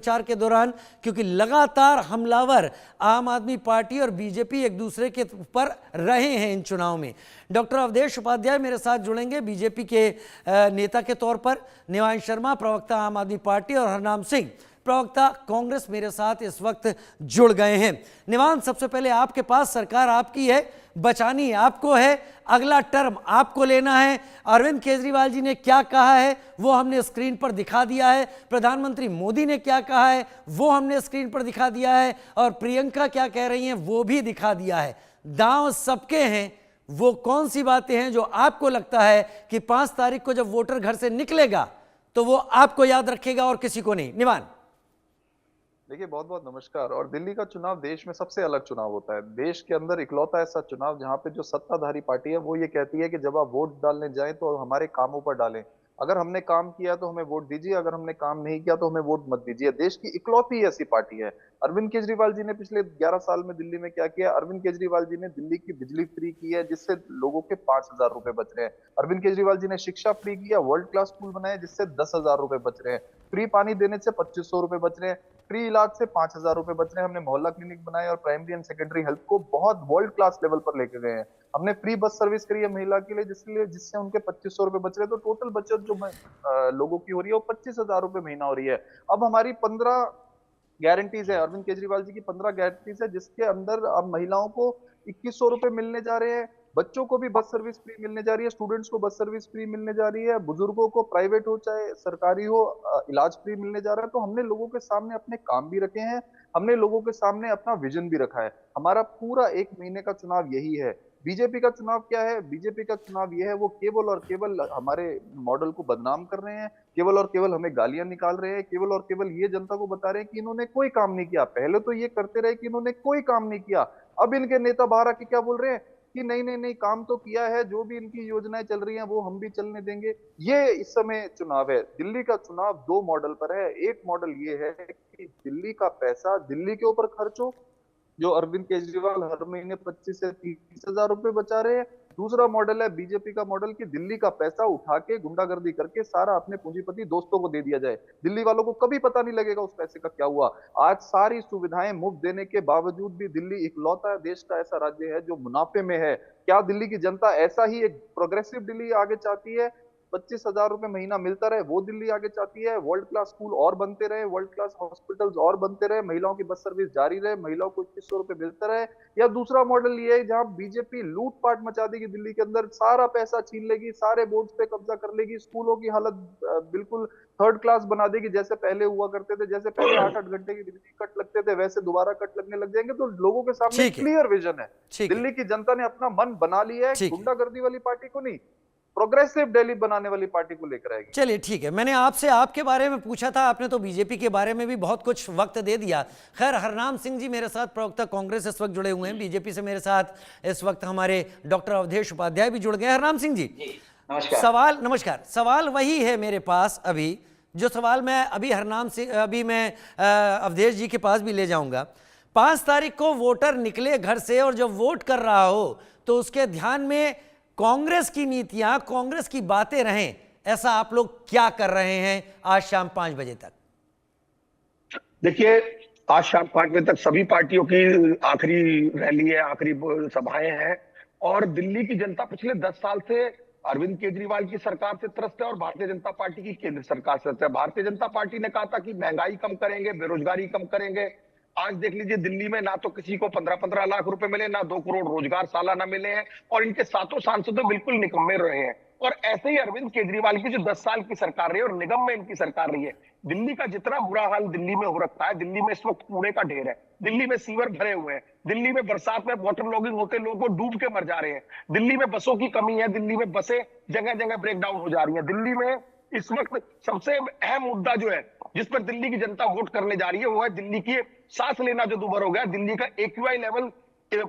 प्रचार के दौरान, क्योंकि लगातार हमलावर आम आदमी पार्टी और बीजेपी एक दूसरे के ऊपर रहे हैं इन चुनाव में। डॉक्टर अवधेश उपाध्याय मेरे साथ जुड़ेंगे बीजेपी के नेता के तौर पर, निवान शर्मा प्रवक्ता आम आदमी पार्टी और हरनाम सिंह प्रवक्ता कांग्रेस मेरे साथ इस वक्त जुड़ गए हैं। निवान, सबसे पहले आपके पास सरकार आपकी है, बचानी आपको है, अगला टर्म आपको लेना है। अरविंद केजरीवाल जी ने क्या कहा है वो हमने स्क्रीन पर दिखा दिया है, प्रधानमंत्री मोदी ने क्या कहा है वो हमने स्क्रीन पर दिखा दिया है, और प्रियंका क्या कह रही हैं वो भी दिखा दिया है। दांव सबके हैं। वो कौन सी बातें हैं जो आपको लगता है कि 5 तारीख को जब वोटर घर से निकलेगा तो वो आपको याद रखेगा और किसी को नहीं? निवान। देखिए, बहुत बहुत नमस्कार। और दिल्ली का चुनाव देश में सबसे अलग चुनाव होता है। देश के अंदर इकलौता ऐसा चुनाव जहां पे जो सत्ताधारी पार्टी है वो ये कहती है कि जब आप वोट डालने जाएं तो हमारे कामों पर डालें। अगर हमने काम किया तो हमें वोट दीजिए, अगर हमने काम नहीं किया तो हमें वोट मत दीजिए। देश की इकलौती ऐसी पार्टी है। अरविंद केजरीवाल जी ने पिछले 11 साल में दिल्ली में क्या किया? अरविंद केजरीवाल जी ने दिल्ली की बिजली फ्री की है जिससे लोगों के 5,000 रुपए बच रहे हैं। अरविंद केजरीवाल जी ने शिक्षा फ्री किया, वर्ल्ड क्लास स्कूल बनाए जिससे 10,000 रुपए बच रहे हैं। फ्री पानी देने से 2,500 रुपए बच रहे हैं। फ्री इलाज से 5,000 रुपए बच रहे हैं। हमने मोहल्ला क्लिनिक बनाए और प्राइमरी एंड सेकेंडरी हेल्थ को बहुत वर्ल्ड क्लास लेवल पर लेके गए हैं। हमने फ्री बस सर्विस करी है महिला के लिए जिससे उनके 2,500 रुपए बच रहे हैं। तो टोटल बचत जो लोगों की हो रही है वो 25,000 रुपए महीना हो रही है। अब हमारी 15 गारंटीज है, अरविंद केजरीवाल जी की 15 गारंटीज है जिसके अंदर अब महिलाओं को 2,100 रुपए मिलने जा रहे हैं। बच्चों को भी बस सर्विस फ्री मिलने जा रही है, स्टूडेंट्स को बस सर्विस फ्री मिलने जा रही है, बुजुर्गों को प्राइवेट हो चाहे सरकारी हो इलाज फ्री मिलने जा रहा है। तो हमने लोगों के सामने अपने काम भी रखे हैं, हमने लोगों के सामने अपना विजन भी रखा है। हमारा पूरा 1 महीने का चुनाव यही है। बीजेपी का चुनाव क्या है? बीजेपी का चुनाव यह है, वो केवल और केवल हमारे मॉडल को बदनाम कर रहे हैं, केवल और केवल हमें गालियां निकाल रहे हैं, केवल और केवल ये जनता को बता रहे हैं कि इन्होंने कोई काम नहीं किया। पहले तो ये करते रहे कि इन्होंने कोई काम नहीं किया, अब इनके नेता बाहर आके क्या बोल रहे हैं कि नहीं नहीं नहीं, काम तो किया है, जो भी इनकी योजनाएं चल रही हैं वो हम भी चलने देंगे। ये इस समय चुनाव है। दिल्ली का चुनाव 2 मॉडल पर है। एक मॉडल ये है कि दिल्ली का पैसा दिल्ली के ऊपर खर्च हो, जो अरविंद केजरीवाल हर महीने 25 से 30,000 रुपए बचा रहे हैं। दूसरा मॉडल है बीजेपी का मॉडल कि दिल्ली का पैसा उठा के गुंडागर्दी करके सारा अपने पूंजीपति दोस्तों को दे दिया जाए। दिल्ली वालों को कभी पता नहीं लगेगा उस पैसे का क्या हुआ। आज सारी सुविधाएं मुफ्त देने के बावजूद भी दिल्ली इकलौता देश का ऐसा राज्य है जो मुनाफे में है। क्या दिल्ली की जनता ऐसा ही एक प्रोग्रेसिव दिल्ली आगे चाहती है? 25,000 रुपए महीना मिलता रहे वो दिल्ली आगे चाहती है? वर्ल्ड क्लास स्कूल और बनते रहे, वर्ल्ड क्लास हॉस्पिटल्स और बनते रहे, महिलाओं की बस सर्विस जारी रहे, महिलाओं को 2,100 रुपए मिलते रहे? या दूसरा मॉडल ये है जहां बीजेपी लूटपाट मचा देगी दिल्ली के अंदर, सारा पैसा छीन लेगी, सारे बोर्ड्स पे कब्जा कर लेगी, स्कूलों की हालत बिल्कुल थर्ड क्लास बना देगी, जैसे पहले हुआ करते थे, जैसे पहले 8-8 घंटे की बिजली कट लगते थे वैसे दोबारा कट लगने लग जाएंगे। तो लोगों के सामने क्लियर विजन है। दिल्ली की जनता ने अपना मन बना लिया है, गुंडागर्दी वाली पार्टी को नहीं, प्रोग्रेसिव दिल्ली बनाने वाली पार्टी को लेकर आएगी। चलिए ठीक है, मैंने आपसे आपके बारे में पूछा था, आपने तो बीजेपी के बारे में भी बहुत कुछ वक्त दे दिया। खैर, हरनाम सिंह जी मेरे साथ प्रवक्ता कांग्रेस इस वक्त जुड़े हुए हैं, बीजेपी से मेरे साथ इस वक्त हमारे डॉक्टर अवधेश उपाध्याय भी जुड़ गए। हरनाम सिंह जी नमस्कार। नमस्कार। सवाल वही है मेरे पास अभी, जो सवाल मैं अभी हरनाम सिंह अभी मैं अवधेश जी के पास भी ले जाऊंगा। 5 तारीख को वोटर निकले घर से और जब वोट कर रहा हो तो उसके ध्यान में कांग्रेस की नीतियां, कांग्रेस की बातें रहें, ऐसा आप लोग क्या कर रहे हैं आज शाम 5 बजे तक? देखिए, आज शाम 5 बजे तक सभी पार्टियों की आखिरी रैली है, आखिरी सभाएं हैं। और दिल्ली की जनता पिछले 10 साल से अरविंद केजरीवाल की सरकार से त्रस्त है और भारतीय जनता पार्टी की केंद्र सरकार से त्रस्त है। भारतीय जनता पार्टी ने कहा था कि महंगाई कम करेंगे, बेरोजगारी कम करेंगे। आज देख लीजिए, दिल्ली में ना तो किसी को 15-15 लाख रुपए मिले, ना 2 करोड़ रोजगार सालाना मिले हैं, और इनके सातों सांसद बिल्कुल निकम्मे रहे हैं। और ऐसे ही अरविंद केजरीवाल की जो 10 साल की सरकार रही है और निगम में इनकी सरकार रही है, दिल्ली का जितना बुरा हाल दिल्ली में हो रखा है, दिल्ली में इस वक्त कूड़े का ढेर है, दिल्ली में सीवर भरे हुए हैं, दिल्ली में बरसात में वाटर लॉगिंग होते लोगों को डूब के मर जा रहे हैं, दिल्ली में बसों की कमी है, दिल्ली में बसें जगह जगह ब्रेक डाउन हो जा रही है। दिल्ली में इस वक्त सबसे अहम मुद्दा जो है जिस पर दिल्ली की जनता वोट करने जा रही है वो है दिल्ली की सांस लेना जो दुभर हो गया। दिल्ली का AQI लेवल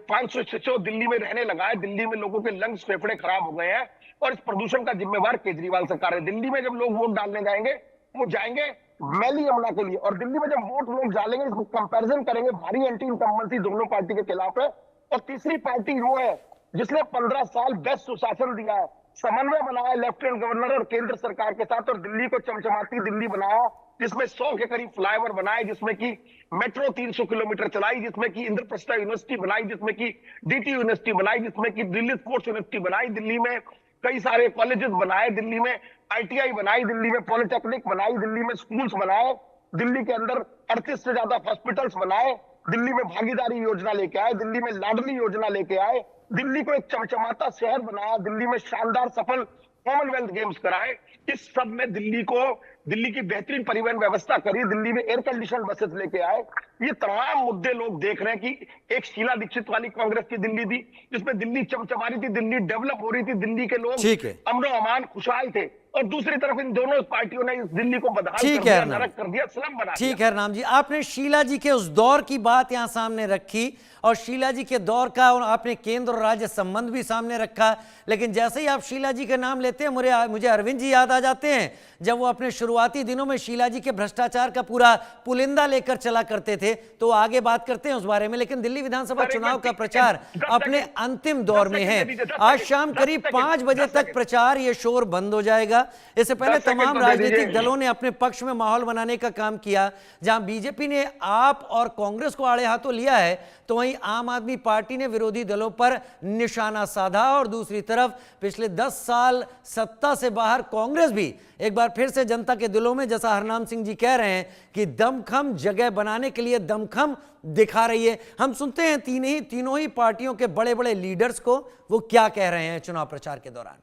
500-600 दिल्ली में रहने लगा है। दिल्ली में लोगों के लंग्स, फेफड़े खराब हो गए हैं और इस प्रदूषण का जिम्मेवार केजरीवाल सरकार है। दिल्ली में जब लोग वोट डालने जाएंगे वो जाएंगे मैली यमुना के लिए, और दिल्ली में जब वोट लोग डालेंगे कंपैरिजन करेंगे, भारी एंटी इनकम्बेंसी दोनों पार्टी के खिलाफ है। और तीसरी पार्टी वो है जिसने 15 साल बेस्ट सुशासन दिया है, समन्वय बनाया लेफ्टिनेंट गवर्नर और केंद्र सरकार के साथ, और दिल्ली को चमचमाती दिल्ली बनाया, जिसमें 100 के करीब फ्लाईओवर बनाए, जिसमें कि मेट्रो 300 किलोमीटर चलाई, जिसमें कि इंद्रप्रस्थ यूनिवर्सिटी बनाई, जिसमें कि डीटी यूनिवर्सिटी बनाई, जिसमें कि दिल्ली स्पोर्ट्स यूनिवर्सिटी बनाई, दिल्ली में कई सारे कॉलेजेस बनाए, दिल्ली में आईटीआई बनाई, दिल्ली में पॉलिटेक्निक बनाई, दिल्ली में स्कूल्स बनाए, दिल्ली के अंदर 38 से ज्यादा हॉस्पिटल्स बनाए, दिल्ली में भागीदारी योजना लेके आए, दिल्ली में लाडली योजना लेके आए, दिल्ली को एक चमचमाता शहर बनाया, दिल्ली में शानदार सफल कॉमनवेल्थ गेम्स कराए। इस सब में दिल्ली की बेहतरीन परिवहन व्यवस्था करी, दिल्ली में एयर कंडीशन बसेस लेके आए। ये तमाम मुद्दे लोग देख रहे हैं कि एक शीला दीक्षित वाली कांग्रेस की दिल्ली थी, जिसमें दिल्ली चमचमा रही थी, दिल्ली डेवलप हो रही थी, दिल्ली के लोग ठीक है। अमनो अमान खुशहाल थे, और दूसरी तरफ इन दोनों पार्टियों ने इस दिल्ली को बदहाल ठीक कर है दिया, हरनाम। नरक कर दिया, स्लम बना दिया। ठीक है हरनाम जी, आपने शीला जी के उस दौर की बात यहां सामने रखी और शीला जी के दौर का और आपने केंद्र और राज्य संबंध भी सामने रखा, लेकिन जैसे ही आप शीला जी का नाम लेते हैं मुझे अरविंद जी याद आ जाते हैं, जब वो अपने शुरुआती दिनों में शीला जी के भ्रष्टाचार का पूरा पुलिंदा लेकर चला करते थे। तो आगे बात करते हैं उस बारे में, लेकिन दिल्ली विधानसभा चुनाव का प्रचार अपने अंतिम दौर में है। आज शाम करीब 5 बजे तक प्रचार ये शोर बंद हो जाएगा। इससे पहले तमाम राजनीतिक दलों ने अपने पक्ष में माहौल बनाने का काम किया। जहां बीजेपी ने आप और कांग्रेस को आड़े हाथों लिया है, तो वहीं आम आदमी पार्टी ने विरोधी दलों पर निशाना साधा, और दूसरी तरफ पिछले 10 साल सत्ता से बाहर कांग्रेस भी एक बार फिर से जनता के दिलों में, जैसा हरनाम सिंह जी कह रहे हैं कि दमखम जगह बनाने के लिए दमखम दिखा रही है। हम सुनते हैं तीनों ही पार्टियों के बड़े बड़े लीडर्स को, वो क्या कह रहे हैं चुनाव प्रचार के दौरान।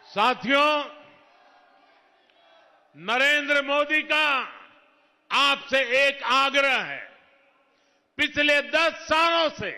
साथियों, नरेंद्र मोदी का आपसे एक आग्रह है। पिछले 10 सालों से